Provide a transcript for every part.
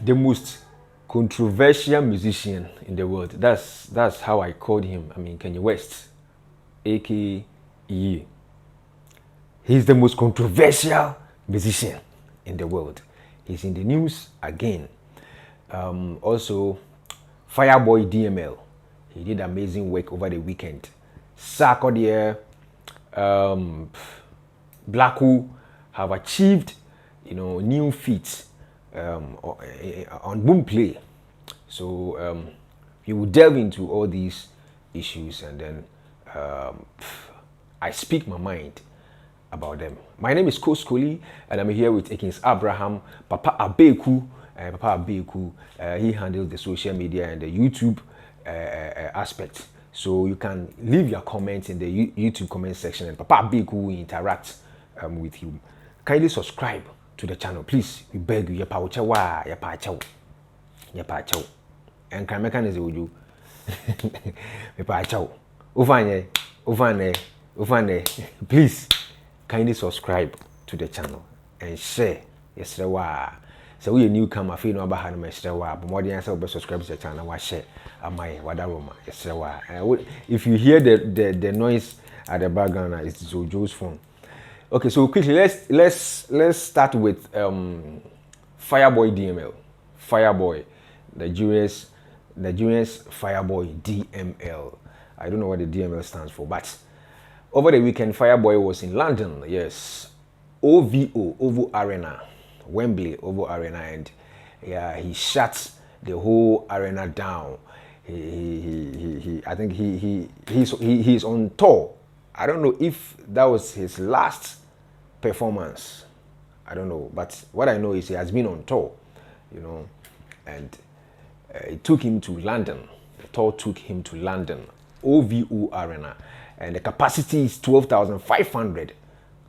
the most controversial musician in the world. That's how I called him. I mean, Kenye West, aka. He's the most controversial musician in the world. He's in the news again. Also, Fireboy DML. He did amazing work over the weekend. Sarkodie, Blacku have achieved, new feats on Boomplay. So we will delve into all these issues, and then I speak my mind about them. My name is Coach Koli, and I'm here with Akins Abraham, Papa Abeku. Papa Abeku, he handles the social media and the YouTube aspect. So you can leave your comments in the YouTube comment section, and Papa Abeku will interact with you. Kindly subscribe to the channel, please. We beg you. Yapa uchawa, yapa achaw, yapa achaw. And kameka neze uju. Yapa achaw. Ufane. Please, kindly subscribe to the channel and share. Yes, so we a newcomer, feel no about how to mess but more than subscribe to the channel, wa share. Amai wadaroma. Yes, if you hear the noise at the background, it's Jojo's phone. Okay, so quickly let's start with Fireboy DML. Fireboy, Nigeria's Fireboy DML. I don't know what the DML stands for, but over the weekend, Fireboy was in London. Yes, OVO, Oval Arena, Wembley, Oval Arena, and yeah, he shut the whole arena down. I think he's on tour. I don't know if that was his last performance. I don't know, but what I know is he has been on tour, and it took him to London. The tour took him to London, OVO Arena, and the capacity is 12,500.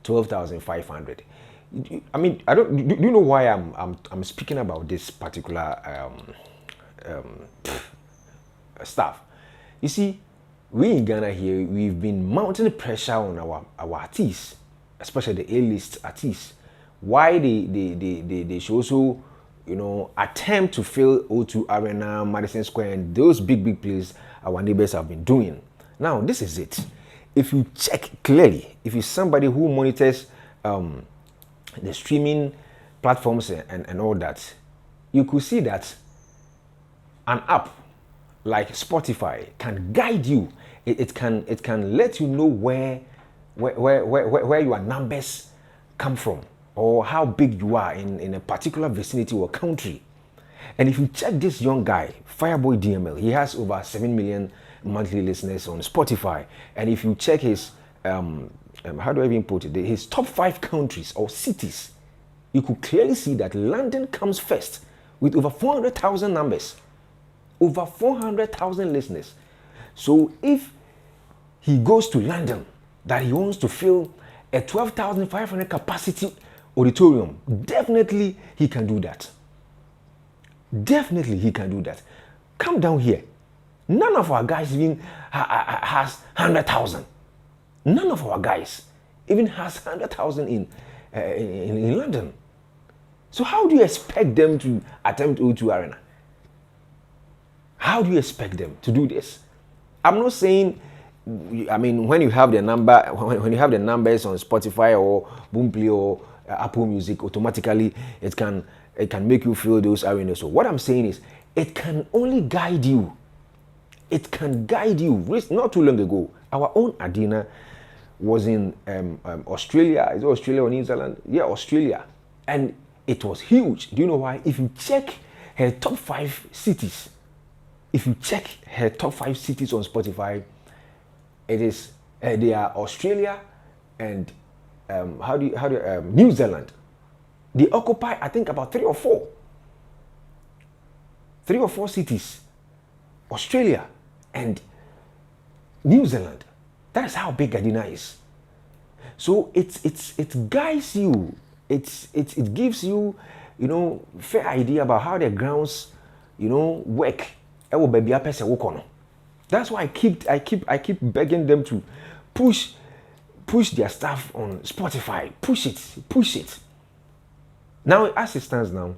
12,500. I mean, I don't. Do you know why I'm speaking about this particular stuff? You see, we in Ghana here, we've been mounting pressure on our artists, especially the A-list artists. Why they should also, attempt to fill O2 Arena, Madison Square, and those big places our neighbors have been doing. Now, this is it. If you check clearly, if you're somebody who monitors the streaming platforms and all that, you could see that an app like Spotify can guide you. It can let you know where your numbers come from, or how big you are in a particular vicinity or country. And if you check this young guy, Fireboy DML, he has over 7 million monthly listeners on Spotify. And if you check his how do I even put it? His top 5 countries or cities, you could clearly see that London comes first with over 400,000 numbers. Over 400,000 listeners. So if he goes to London, that he wants to fill a 12,500 capacity auditorium, definitely he can do that. Definitely he can do that. Come down here. None of our guys even has 100,000. None of our guys even has 100,000 in London. So how do you expect them to attempt O2 Arena? How do you expect them to do this? I'm not saying, I mean, when you have the numbers on Spotify or Boomplay or Apple Music, automatically it can make you feel those arenas. So what I'm saying is, it can only guide you. It can guide you. Not too long ago, our own Adina was in Australia. Is it Australia or New Zealand? Yeah, Australia. And it was huge. Do you know why? If you check her top 5 cities, on Spotify, they are Australia and New Zealand. They occupy, I think, about 3 or 4 cities. Australia and New Zealand. That is how big Gardena is. So it guides you. It gives you, fair idea about how the grounds, work. That's why I keep begging them to push their stuff on Spotify. Push it. Now, as it stands now,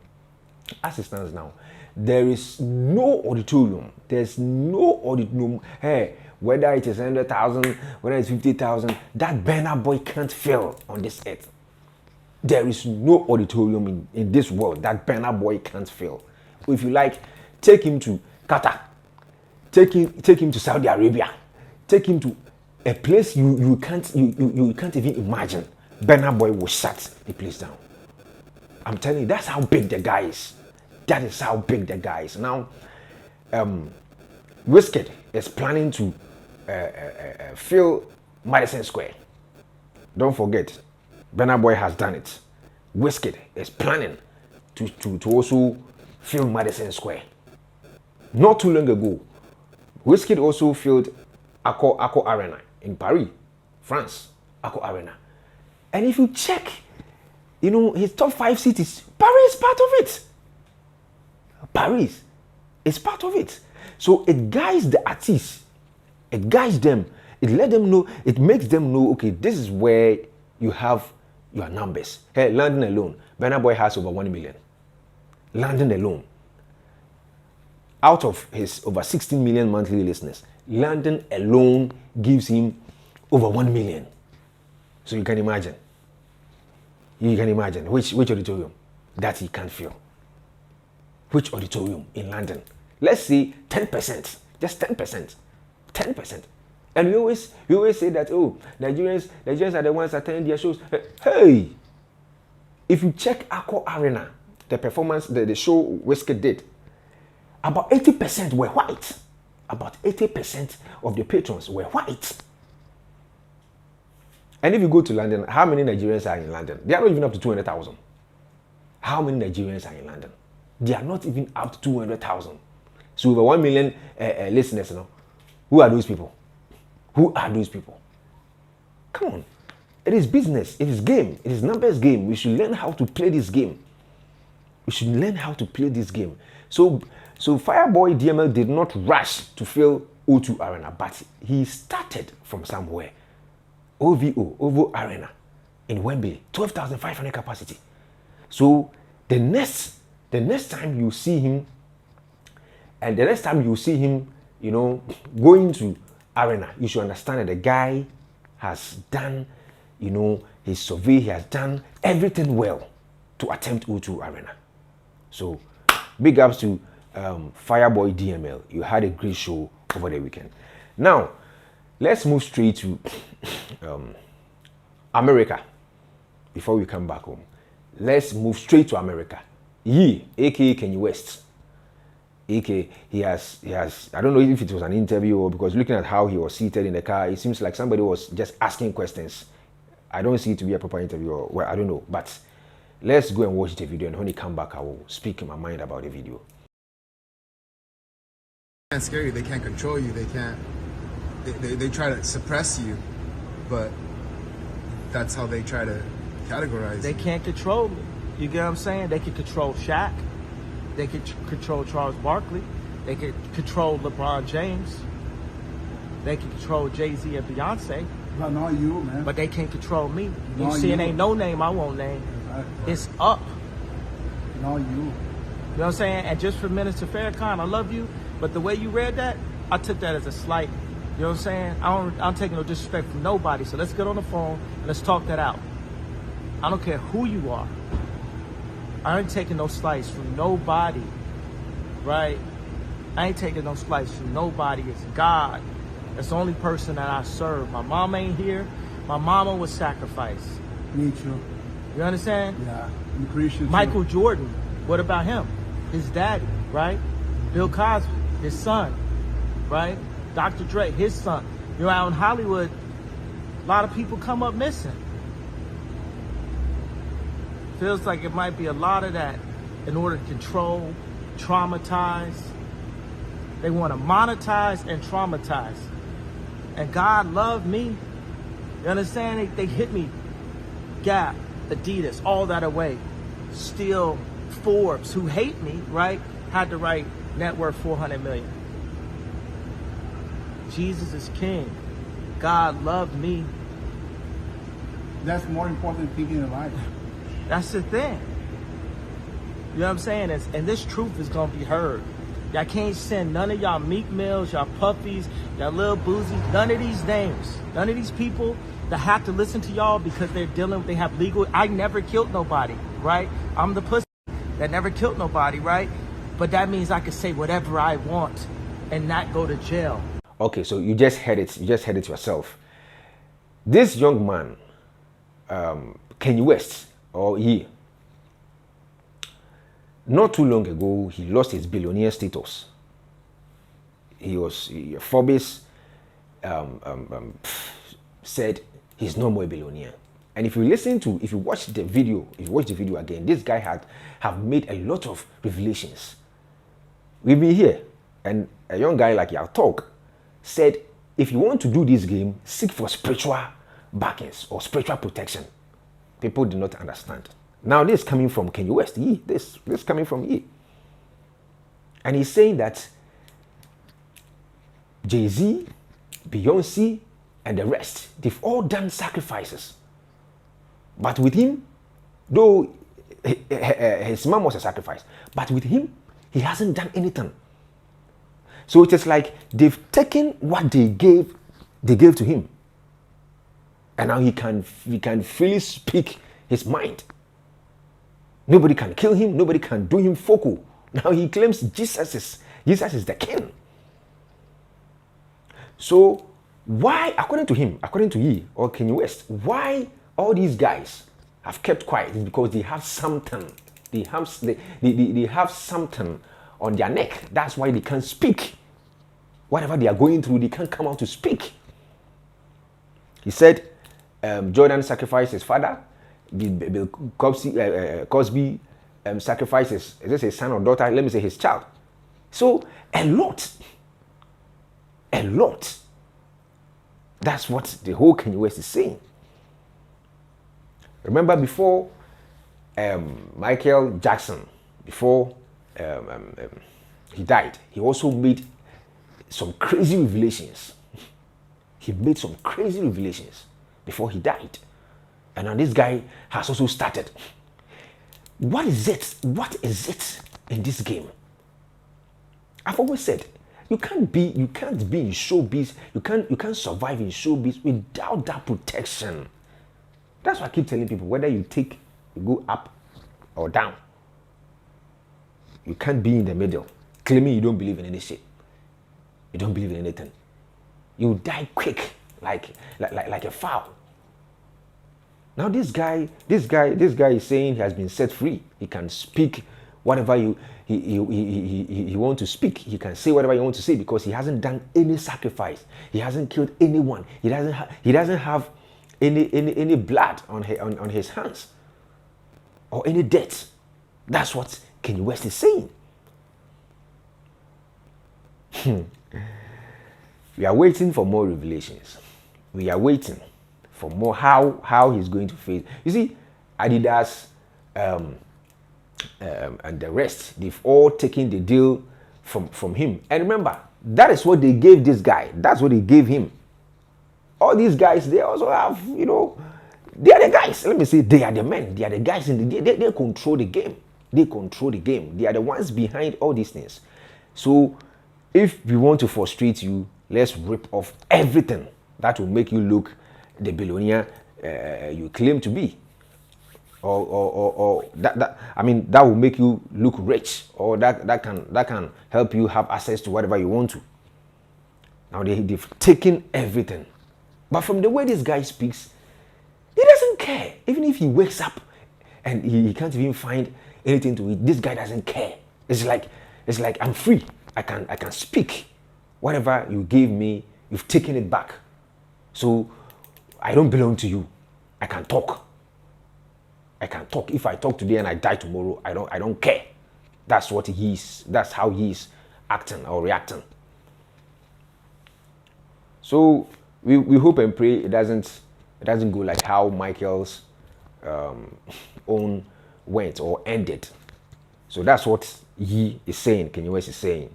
as it stands now, there is no auditorium. There's no auditorium. Hey, whether it is 100,000, whether it's 50,000, that Burna Boy can't fill on this earth. There is no auditorium in this world that Burna Boy can't fill. If you like, take him to Qatar, take him to Saudi Arabia, take him to a place you can't even imagine. Burna Boy will shut the place down. I'm telling you, that's how big the guy is. That is how big the guy is. Now, Wizkid is planning to fill Madison Square. Don't forget, Burna Boy has done it. Wizkid is planning to also fill Madison Square. Not too long ago, Wizkid also filled Accor Arena in Paris, France. Accor Arena. And if you check, his top 5 cities, Paris is part of it. Paris is part of it. So it guides the artists. It guides them. It let them know. It makes them know, okay, this is where you have your numbers. Hey, London alone, Burna Boy has over 1 million. London alone. Out of his over 16 million monthly listeners, London alone gives him over 1 million. So you can imagine. You can imagine which auditorium that he can't fill. Which auditorium in London? Let's say 10%, just 10%, 10%. And we always say that, oh, Nigerians are the ones attending their shows. Hey, if you check Accor Arena, the performance, the show Wizkid did, about 80% were white. About 80% of the patrons were white. And if you go to London, how many Nigerians are in London? They are not even up to 200,000. How many Nigerians are in London? They are not even up to 200,000. So over 1 million listeners, who are those people? Who are those people? Come on. It is business. It is game. It is numbers game. We should learn how to play this game. We should learn how to play this game. So Fireboy DML did not rush to fill O2 Arena, but he started from somewhere. OVO Arena in Wembley, 12,500 capacity. So the next time you see him, and the next time you see him, going to Arena, you should understand that the guy has done, his survey, he has done everything well to attempt O2 Arena. So big ups to Fireboy DML. You had a great show over the weekend. Now, let's move straight to America before we come back home. Let's move straight to America. Ye, aka Kenye West. aka he has I don't know if it was an interview or because looking at how he was seated in the car, it seems like somebody was just asking questions. I don't see it to be a proper interview, or well, I don't know. But let's go and watch the video, and when he come back, I will speak in my mind about the video. They can't scare you, they can't control you, they try to suppress you, but that's how they try to categorize you. They can't control me. You get what I'm saying? They can control Shaq. They can control Charles Barkley. They can control LeBron James. They can control Jay-Z and Beyonce. But not you, man. But they can't control me. You Not see, you. it ain't no name I won't name. Exactly. It's up. Not you. You know what I'm saying? And just for Minister Farrakhan, I love you, but the way you read that, I took that as a slight. You know what I'm saying? I'm taking no disrespect from nobody. So let's get on the phone and let's talk that out. I don't care who you are. I ain't taking no slice from nobody, right? I ain't taking no slice from nobody. It's God. That's the only person that I serve. My mom ain't here. My mama was sacrificed. Me too. You understand? Yeah. I'm Christian too. Michael Jordan, what about him? His daddy, right? Bill Cosby, his son, right? Dr. Dre, his son. You know, out in Hollywood, a lot of people come up missing. Feels like it might be a lot of that in order to control, traumatize. They want to monetize and traumatize. And God loved me. You understand? They hit me. Gap, Adidas, all that away. Still, Forbes, who hate me, right, had to write net worth 400 million. Jesus is king. God loved me. That's more important thing in life. That's the thing. You know what I'm saying? And this truth is gonna be heard. Y'all can't send none of y'all Meek Mills, y'all Puffies, y'all Lil Boozy, none of these names, none of these people that have to listen to y'all because they have legal. I never killed nobody, right? I'm the pussy that never killed nobody, right? But that means I can say whatever I want and not go to jail. Okay, so you just heard it. You just heard it yourself. This young man, Kenye West, or he, not too long ago, he lost his billionaire status. Forbes said he's no more a billionaire. And if you watch the video again, this guy have made a lot of revelations. We've been here, and a young guy like Yao Talk said, if you want to do this game, seek for spiritual backings or spiritual protection. People did not understand. Now this coming from Kenye West, this coming from ye. And he's saying that Jay-Z, Beyonce, and the rest, they've all done sacrifices. But with him, though his mom was a sacrifice, but with him, he hasn't done anything. So it is like they've taken what they gave to him. And now he can freely speak his mind. Nobody can kill him, nobody can do him focal. Now he claims Jesus is the king. So why, according to him, according to ye or Kenye West, why all these guys have kept quiet is because they have something. They have something on their neck. That's why they can't speak. Whatever they are going through, they can't come out to speak. He said Jordan sacrificed his father. Bill Cosby sacrifices, is this his son or daughter? Let me say his child. So a lot. That's what the whole Kenye West is saying. Remember before Michael Jackson, before he died, he also made some crazy revelations. He made some crazy revelations before he died. And now this guy has also started. What is it? What is it in this game? I've always said, you can't be in showbiz, you can't survive in showbiz without that protection. That's why I keep telling people, whether you go up or down, you can't be in the middle, claiming you don't believe in any shit. You don't believe in anything. You die quick, like a fowl. Now this guy is saying he has been set free. He can speak whatever he wants to speak. He can say whatever he wants to say because he hasn't done any sacrifice. He hasn't killed anyone. He doesn't have any blood on his hands or any debt. That's what Kenye West is saying. We are waiting for more revelations. We are waiting for more how he's going to face. You see, Adidas and the rest, they've all taken the deal from him. And remember, that is what they gave this guy. That's what they gave him. All these guys, they also have, they are the guys. Let me say, they are the men. They are the guys they control the game. They control the game. They are the ones behind all these things. So if we want to frustrate you, let's rip off everything that will make you look the billionaire you claim to be, or that will make you look rich, or that can help you have access to whatever you want to. Now they've taken everything, but from the way this guy speaks, he doesn't care. Even if he wakes up and he can't even find anything to eat, this guy doesn't care. It's like I'm free. I can speak. Whatever you gave me, you've taken it back. So I don't belong to you. I can talk. If I talk today and I die tomorrow, I don't care. That's what he is. That's how he is acting or reacting. So we hope and pray it doesn't go like how Michael's own went or ended. So that's what he is saying, Kenye West is saying.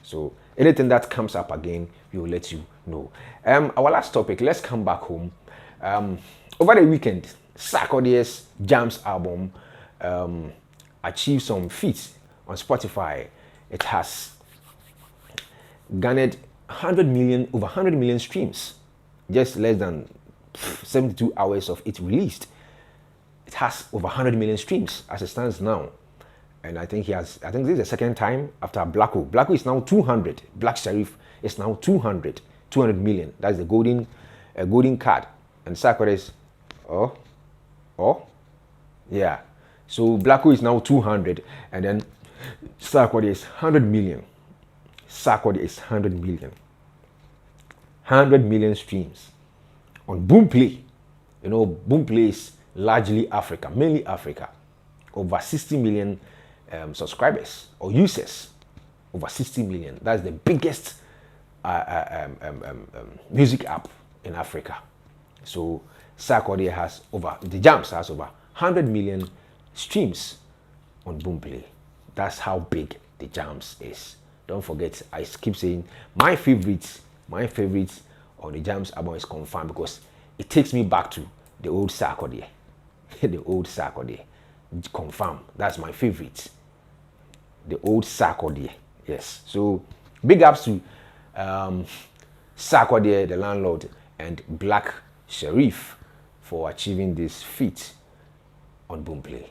So anything that comes up again, we will let you know. Our last topic, let's come back home. Over the weekend, Sarkodie's jamz album achieved some feats on Spotify. It has garnered over 100 million streams, just less than 72 hours of it released. It has over 100 million streams as it stands now. And I think this is the second time after Blacko. Blacko is now 200. Black Sherif is now 200 million. That's the golden card. And Sarkodie is, yeah. So Blacko is now 200, and then Sarkodie is 100 million. Sarkodie is 100 million. 100 million streams on Boomplay. You know, Boomplay is largely Africa, mainly Africa. Over 60 million subscribers or users. Over 60 million. That's the biggest music app in Africa. So Sarkodie has the jamz has over 100 million streams on Boomplay. That's how big the jamz is. Don't forget, I keep saying my favorite on the jamz album is Confirmed, because it takes me back to the old Sarkodie. The old Sarkodie. Confirmed. That's my favorite. The old Sarkodie. Yes. So big ups to Sarkodie, the landlord, and Black Sherif for achieving this feat on Boomplay.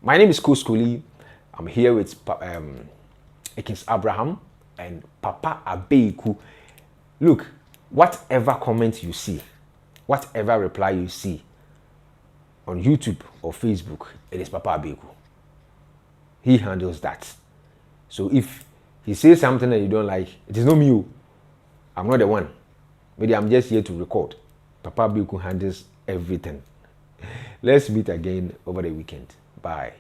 My name is Koskoli. I'm here with Ekins Abraham and Papa Abeiku. Look, whatever comment you see, whatever reply you see on YouTube or Facebook, it is Papa Abeiku. He handles that. So if he says something that you don't like, it is not me. I'm not the one. Maybe I'm just here to record. Papa Abeiku handles everything. Let's meet again over the weekend. Bye.